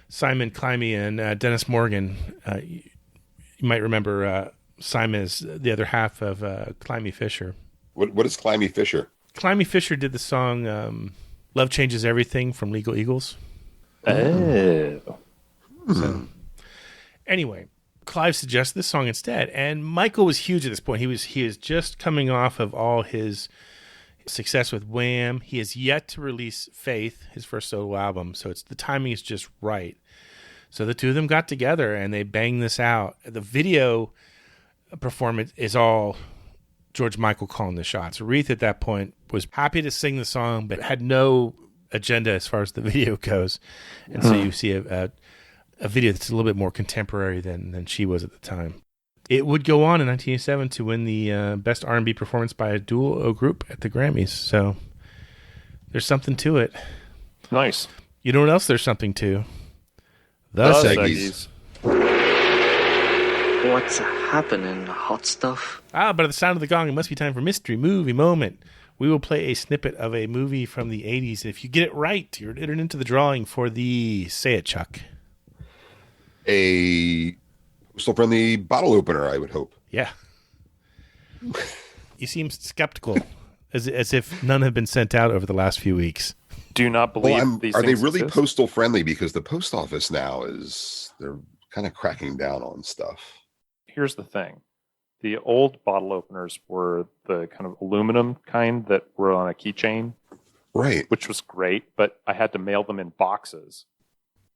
Simon Climie and Dennis Morgan. You might remember Simon is the other half of Climie Fisher. What is Climie Fisher? Climie Fisher did the song Love Changes Everything from Legal Eagles. Oh. So, anyway, Clive suggested this song instead, and Michael was huge at this point. He is just coming off of all his success with Wham. He has yet to release Faith, his first solo album, so the timing is just right. So the two of them got together and they banged this out. The video performance is all George Michael calling the shots. Aretha at that point was happy to sing the song, but had no agenda as far as the video goes. And so you see a video that's a little bit more contemporary than she was at the time. It would go on in 1987 to win the Best R&B Performance by a Duo Group at the Grammys. So there's something to it. Nice. You know what else there's something to? The Seggies. What's happening, hot stuff? But at the sound of the gong, it must be time for Mystery Movie Moment. We will play a snippet of a movie from the 80s. If you get it right, you're entered into the drawing for the... Say it, Chuck. A postal-friendly bottle opener, I would hope. Yeah. You seem skeptical, as if none have been sent out over the last few weeks. Do not believe these are they things really exist? postal friendly? Because the post office now they're kind of cracking down on stuff. Here's the thing. The old bottle openers were the kind of aluminum kind that were on a keychain. Right. Which was great, but I had to mail them in boxes.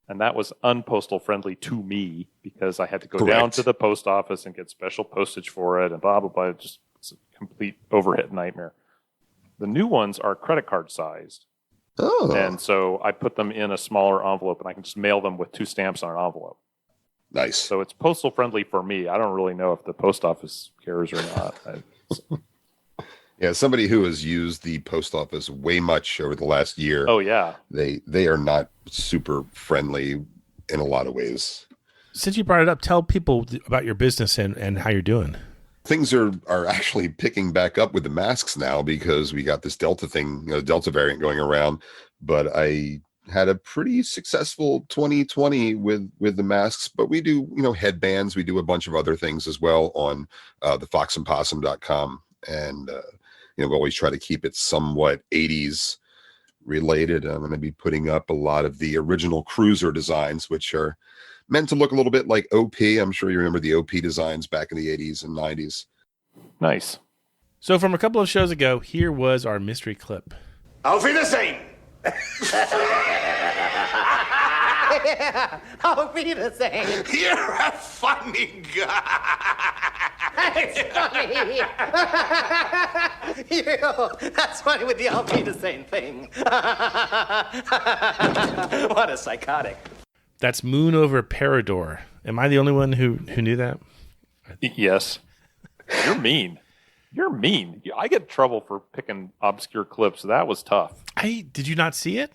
And that was unpostal friendly to me because I had to go down to the post office and get special postage for it and blah, blah, blah. It's a complete overhead nightmare. The new ones are credit card sized. Oh. And so I put them in a smaller envelope and I can just mail them with 2 stamps on an envelope. Nice. So it's postal friendly for me. I don't really know if the post office cares or not. Yeah, somebody who has used the post office way much over the last year. Oh, yeah. They are not super friendly in a lot of ways. Since you brought it up, tell people about your business and how you're doing. Things are actually picking back up with the masks now because we got this Delta thing, Delta variant going around. But I had a pretty successful 2020 with the masks. But we do, headbands. We do a bunch of other things as well on the foxandpossum.com. And, we always try to keep it somewhat 80s related. I'm going to be putting up a lot of the original cruiser designs, which are meant to look a little bit like OP. I'm sure you remember the OP designs back in the 80s and 90s. Nice. So from a couple of shows ago, here was our mystery clip. Auf Wiedersehen! Auf Wiedersehen. You're a funny guy. It's funny. That's funny with the Auf Wiedersehen thing. What a psychotic. That's Moon over Parador. Am I the only one who knew that? Yes. You're mean. You're mean. I get in trouble for picking obscure clips. That was tough. Did you not see it?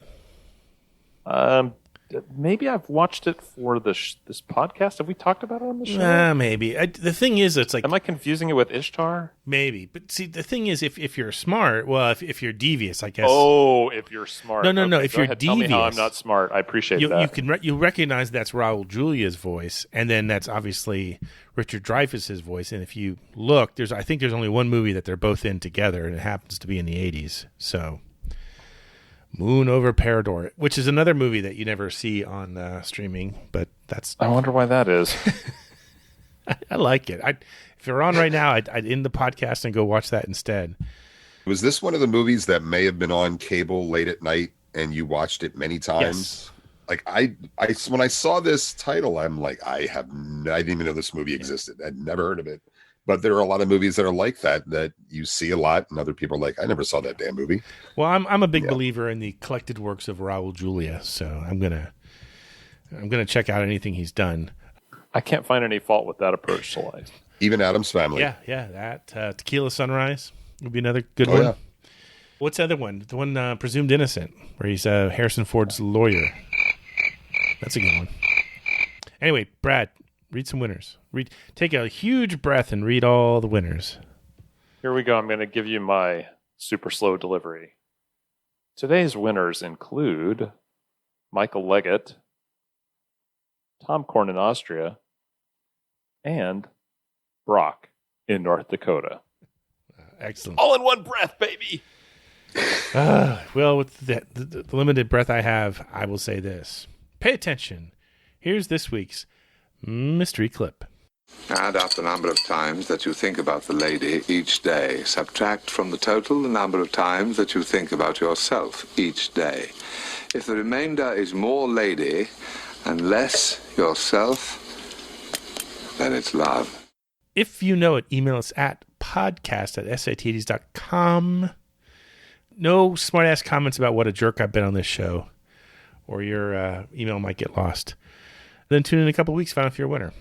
Maybe I've watched it for this podcast. Have we talked about it on the show? Maybe. The thing is, it's like... Am I confusing it with Ishtar? Maybe. But see, the thing is, if you're smart, well, if you're devious, I guess... Oh, if you're smart. No. Okay, if you're ahead. devious... Tell me how I'm not smart. I appreciate that. You recognize that's Raul Julia's voice, and then that's obviously Richard Dreyfuss's voice. And if you look, I think there's only one movie that they're both in together, and it happens to be in the 80s. So... Moon over Parador, which is another movie that you never see on streaming, but that's... I wonder why that is. I like it. If you're on right now, I'd end the podcast and go watch that instead. Was this one of the movies that may have been on cable late at night and you watched it many times? Yes. Like I when I saw this title, I'm like, I didn't even know this movie existed. I'd never heard of it. But there are a lot of movies that are like that you see a lot, and other people are like, I never saw that damn movie. Well, I'm a big believer in the collected works of Raul Julia, so I'm gonna check out anything he's done. I can't find any fault with that approach to life. Even Addams Family. Yeah, that Tequila Sunrise would be another good one. Yeah. What's the other one? The one Presumed Innocent, where he's Harrison Ford's lawyer. That's a good one. Anyway, Brad, read some winners. Take a huge breath and read all the winners. Here we go. I'm going to give you my super slow delivery. Today's winners include Michael Leggett, Tom Korn in Austria, and Brock in North Dakota. Excellent. All in one breath, baby. Well, with the limited breath I have, I will say this. Pay attention. Here's this week's mystery clip. Add up the number of times that you think about the lady each day. Subtract from the total the number of times that you think about yourself each day. If the remainder is more lady and less yourself, then it's love. If you know it, email us at podcast@sat80s.com. No smart-ass comments about what a jerk I've been on this show, or your email might get lost. Then tune in a couple weeks, find out if you're a winner.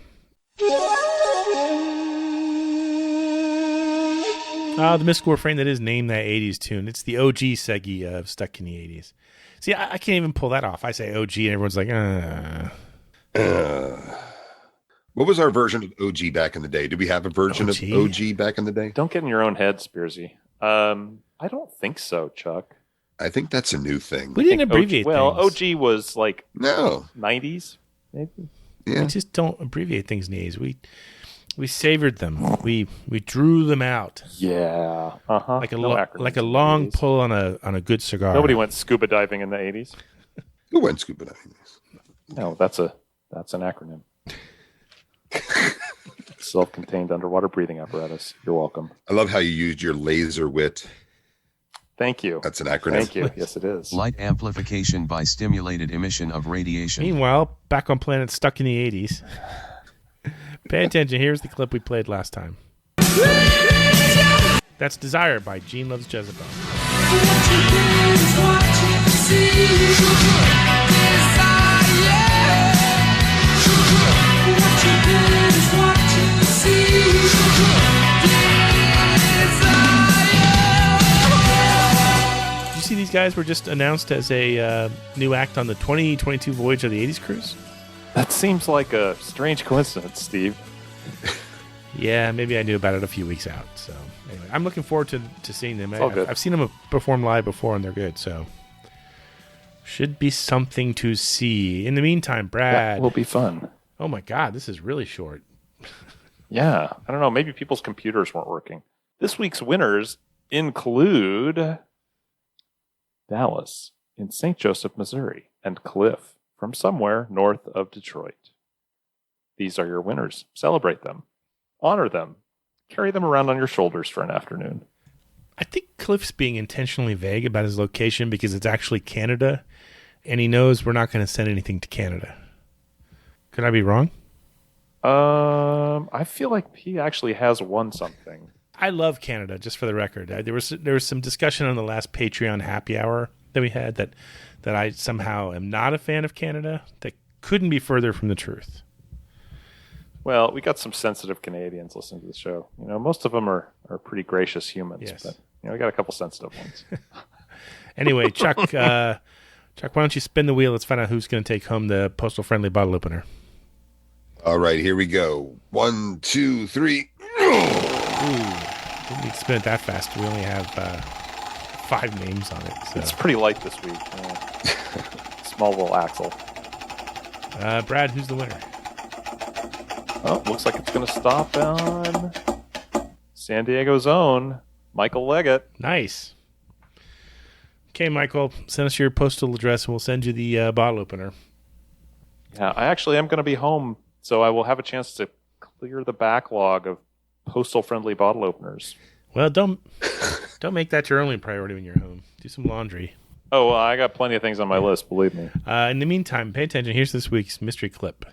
The mystical refrain that is Name That 80s Tune. It's the OG Seggy of Stuck in the 80s. See, I can't even pull that off. I say OG and everyone's like, What was our version of OG back in the day? Did we have a version of OG back in the day? Don't get in your own head, Spearsy. I don't think so, Chuck. I think that's a new thing. We didn't abbreviate things. Well, OG was like 90s, maybe. Yeah. We just don't abbreviate things in the 80s. We savored them. We drew them out. Yeah. Uh-huh. Like a long pull on a good cigar. Nobody went scuba diving in the 80s. Who went scuba diving? No, that's an acronym. Self-contained underwater breathing apparatus. You're welcome. I love how you used your laser wit. Thank you. That's an acronym. Thank you. Yes, it is. Light amplification by stimulated emission of radiation. Meanwhile, back on planet Stuck in the 80s. Pay attention. Here's the clip we played last time. That's Desire by Gene Loves Jezebel. these guys were just announced as a new act on the 2022 voyage of the 80s cruise? That seems like a strange coincidence, Steve. Yeah, maybe I knew about it a few weeks out. So anyway, I'm looking forward to seeing them. All good. I've seen them perform live before, and they're good. So should be something to see. In the meantime, Brad, that will be fun. Oh my God, this is really short. Yeah, I don't know. Maybe people's computers weren't working. This week's winners include Dallas in St. Joseph, Missouri, and Cliff from somewhere north of Detroit. These are your winners. Celebrate them. Honor them. Carry them around on your shoulders for an afternoon. I think Cliff's being intentionally vague about his location because it's actually Canada, and he knows we're not going to send anything to Canada. Could I be wrong? I feel like he actually has won something. I love Canada, just for the record. There was some discussion on the last Patreon happy hour that we had that I somehow am not a fan of Canada. That couldn't be further from the truth. Well, we got some sensitive Canadians listening to the show. You know, most of them are pretty gracious humans, yes. But we got a couple sensitive ones. Anyway, Chuck, why don't you spin the wheel? Let's find out who's going to take home the postal-friendly bottle opener. All right, here we go. 1, 2, 3. Ooh, didn't need to spin it that fast. We only have 5 names on it. So. It's pretty light this week. Small little axle. Brad, who's the winner? Oh, looks like it's going to stop on San Diego's own Michael Leggett. Nice. Okay, Michael, send us your postal address and we'll send you the bottle opener. Yeah, I actually am going to be home, so I will have a chance to clear the backlog of postal-friendly bottle openers. Well, don't make that your only priority when you're home. Do some laundry. Oh, well, I got plenty of things on my list, believe me. In the meantime, pay attention. Here's this week's mystery clip.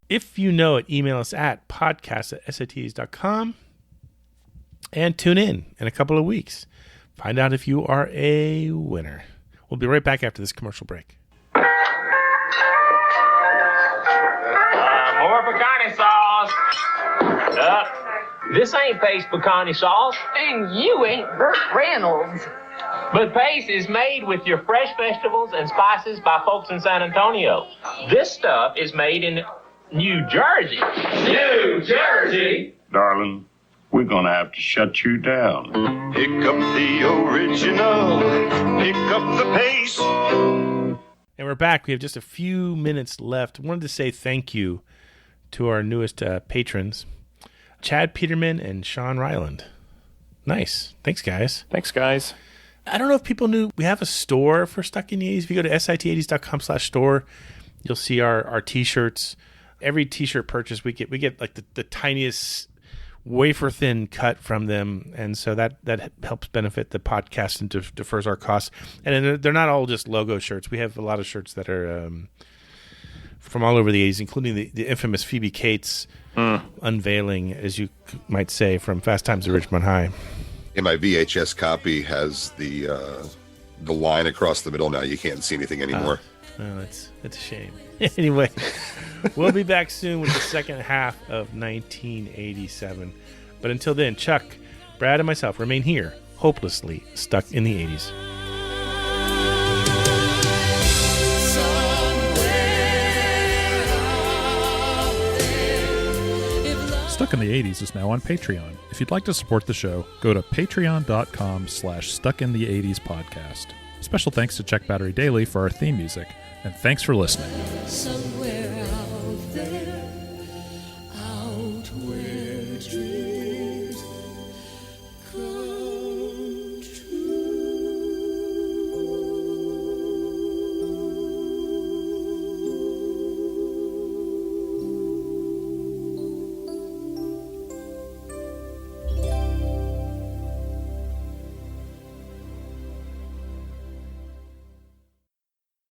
If you know it, email us at podcast@sats.com and tune in a couple of weeks. Find out if you are a winner. We'll be right back after this commercial break. More pecani sauce. This ain't Pace pecani sauce. And you ain't Burt Reynolds. But Pace is made with your fresh vegetables and spices by folks in San Antonio. This stuff is made in New Jersey. New Jersey? Darling, we're going to have to shut you down. Pick up the original. Pick up the Pace. And we're back. We have just a few minutes left. I wanted to say thank you to our newest patrons, Chad Peterman and Sean Ryland. Nice. Thanks, guys. Thanks, guys. I don't know if people knew we have a store for Stuck in the 80s. If you go to sit80s.com/store, you'll see our T-shirts. Every T-shirt purchase, we get like the tiniest wafer thin cut from them, and so that helps benefit the podcast and defers our costs. And they're not all just logo shirts. We have a lot of shirts that are from all over the 80s, including the infamous Phoebe Cates unveiling, as you might say, from Fast Times at Ridgemont High. And my VHS copy has the line across the middle now. You can't see anything anymore. Well, it's a shame. Anyway, we'll be back soon with the second half of 1987. But until then, Chuck, Brad, and myself remain here, hopelessly stuck in the 80s. Stuck in the 80s is now on Patreon. If you'd like to support the show, go to patreon.com/stuckintheeighties-podcast. Special thanks to Check Battery Daily for our theme music, and thanks for listening. Somewhere out there.